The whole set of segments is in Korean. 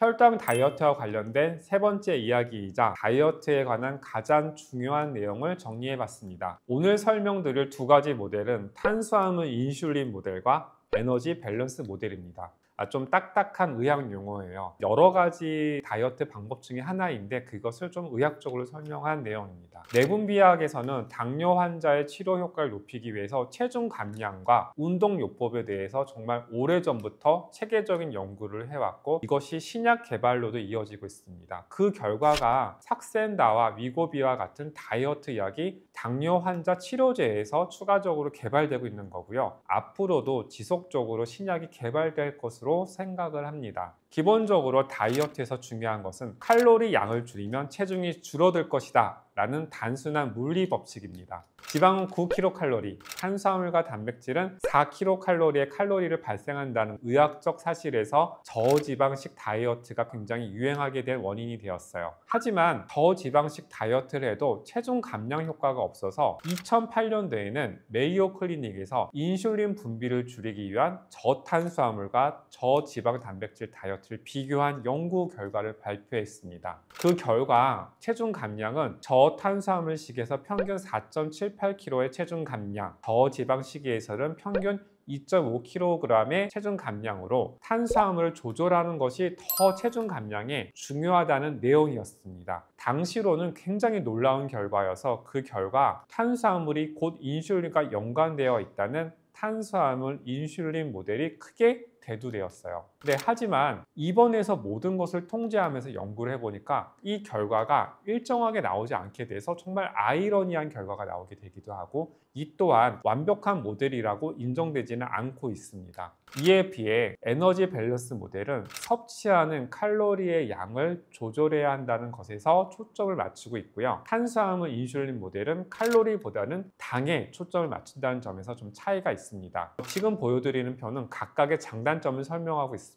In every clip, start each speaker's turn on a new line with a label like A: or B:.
A: 혈당 다이어트와 관련된 세 번째 이야기이자 다이어트에 관한 가장 중요한 내용을 정리해 봤습니다. 오늘 설명드릴 두 가지 모델은 탄수화물 인슐린 모델과 에너지 밸런스 모델입니다. 좀 딱딱한 의학 용어예요. 여러 가지 다이어트 방법 중에 하나인데 그것을 좀 의학적으로 설명한 내용입니다. 내분비학에서는 당뇨 환자의 치료 효과를 높이기 위해서 체중 감량과 운동요법에 대해서 정말 오래전부터 체계적인 연구를 해왔고 이것이 신약 개발로도 이어지고 있습니다. 그 결과가 삭센다와 위고비와 같은 다이어트 약이 당뇨 환자 치료제에서 추가적으로 개발되고 있는 거고요. 앞으로도 지속적으로 신약이 개발될 것으로 생각을 합니다. 기본적으로 다이어트에서 중요한 것은 칼로리 양을 줄이면 체중이 줄어들 것이다 라는 단순한 물리 법칙입니다. 지방은 9kcal, 탄수화물과 단백질은 4kcal의 칼로리를 발생한다는 의학적 사실에서 저지방식 다이어트가 굉장히 유행하게 된 원인이 되었어요. 하지만 저지방식 다이어트를 해도 체중 감량 효과가 없어서 2008년도에는 메이오 클리닉에서 인슐린 분비를 줄이기 위한 저탄수화물과 저지방 단백질 다이어트를 비교한 연구 결과를 발표했습니다. 그 결과 체중 감량은 저탄수화물식에서 평균 4.78kg의 체중 감량, 저지방식에서는 평균 2.5kg의 체중 감량으로 탄수화물을 조절하는 것이 더 체중 감량에 중요하다는 내용이었습니다. 당시로는 굉장히 놀라운 결과여서 그 결과 탄수화물이 곧 인슐린과 연관되어 있다는 탄수화물 인슐린 모델이 크게 대두되었어요. 하지만 입원해서 모든 것을 통제하면서 연구를 해보니까 이 결과가 일정하게 나오지 않게 돼서 정말 아이러니한 결과가 나오게 되기도 하고 이 또한 완벽한 모델이라고 인정되지는 않고 있습니다. 이에 비해 에너지 밸런스 모델은 섭취하는 칼로리의 양을 조절해야 한다는 것에서 초점을 맞추고 있고요. 탄수화물 인슐린 모델은 칼로리보다는 당에 초점을 맞춘다는 점에서 좀 차이가 있습니다. 지금 보여드리는 표는 각각의 장단점을 설명하고 있습니다.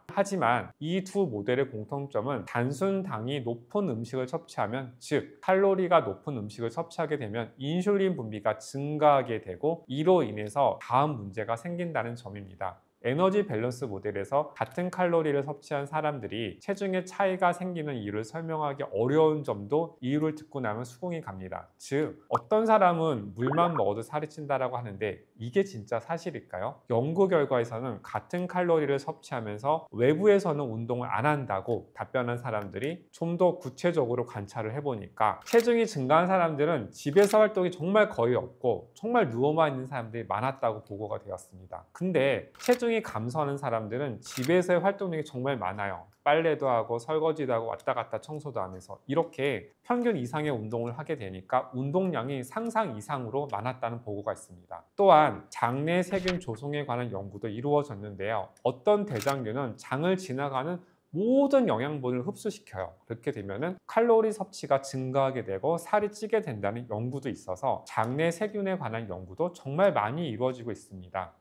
A: 하지만 이 두 모델의 공통점은 단순 당이 높은 음식을 섭취하면, 즉 칼로리가 높은 음식을 섭취하게 되면 인슐린 분비가 증가하게 되고 이로 인해서 다음 문제가 생긴다는 점입니다. 에너지 밸런스 모델에서 같은 칼로리를 섭취한 사람들이 체중에 차이가 생기는 이유를 설명하기 어려운 점도 이유를 듣고 나면 수긍이 갑니다. 즉, 어떤 사람은 물만 먹어도 살이 찐다라고 하는데 이게 진짜 사실일까요? 연구 결과에서는 같은 칼로리를 섭취하면서 외부에서는 운동을 안 한다고 답변한 사람들이 좀 더 구체적으로 관찰을 해보니까 체중이 증가한 사람들은 집에서 활동이 정말 거의 없고 정말 누워만 있는 사람들이 많았다고 보고가 되었습니다. 근데 체중이 감소하는 사람들은 집에서의 활동량이 정말 많아요. 빨래도 하고 설거지도 하고 왔다 갔다 청소도 하면서 이렇게 평균 이상의 운동을 하게 되니까 운동량이 상상 이상으로 많았다는 보고가 있습니다. 또한 장내 세균 조성에 관한 연구도 이루어졌는데요. 어떤 대장균은 장을 지나가는 모든 영양분을 흡수시켜요. 그렇게 되면 칼로리 섭취가 증가하게 되고 살이 찌게 된다는 연구도 있어서 장내 세균에 관한 연구도 정말 많이 이루어지고 있습니다.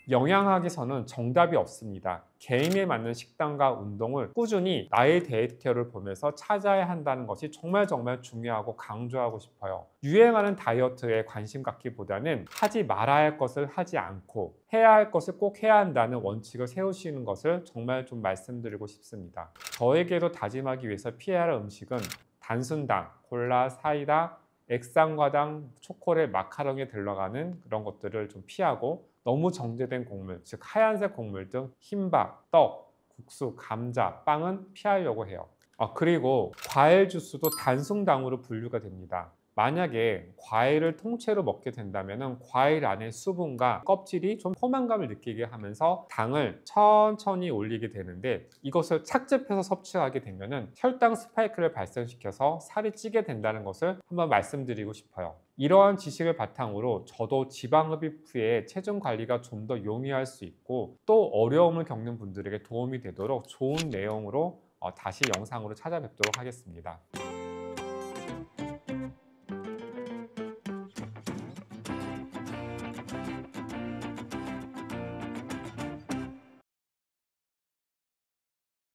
A: 영양학에서는 정답이 없습니다. 개인에 맞는 식단과 운동을 꾸준히 나의 데이터를 보면서 찾아야 한다는 것이 정말 중요하고 강조하고 싶어요. 유행하는 다이어트에 관심 갖기보다는 하지 말아야 할 것을 하지 않고 해야 할 것을 꼭 해야 한다는 원칙을 세우시는 것을 정말 좀 말씀드리고 싶습니다. 저에게도 다짐하기 위해서 피해야 할 음식은 단순당, 콜라, 사이다, 액상과당, 초콜릿, 마카롱에 들어가는 그런 것들을 좀 피하고 너무 정제된 곡물, 즉 하얀색 곡물 등 흰밥, 떡, 국수, 감자, 빵은 피하려고 해요. 그리고 과일 주스도 단순당으로 분류가 됩니다. 만약에 과일을 통째로 먹게 된다면 과일 안에 수분과 껍질이 좀 포만감을 느끼게 하면서 당을 천천히 올리게 되는데 이것을 착즙해서 섭취하게 되면 혈당 스파이크를 발생시켜서 살이 찌게 된다는 것을 한번 말씀드리고 싶어요. 이러한 지식을 바탕으로 저도 지방 흡입 후에 체중 관리가 좀 더 용이할 수 있고 또 어려움을 겪는 분들에게 도움이 되도록 좋은 내용으로 다시 영상으로 찾아뵙도록 하겠습니다.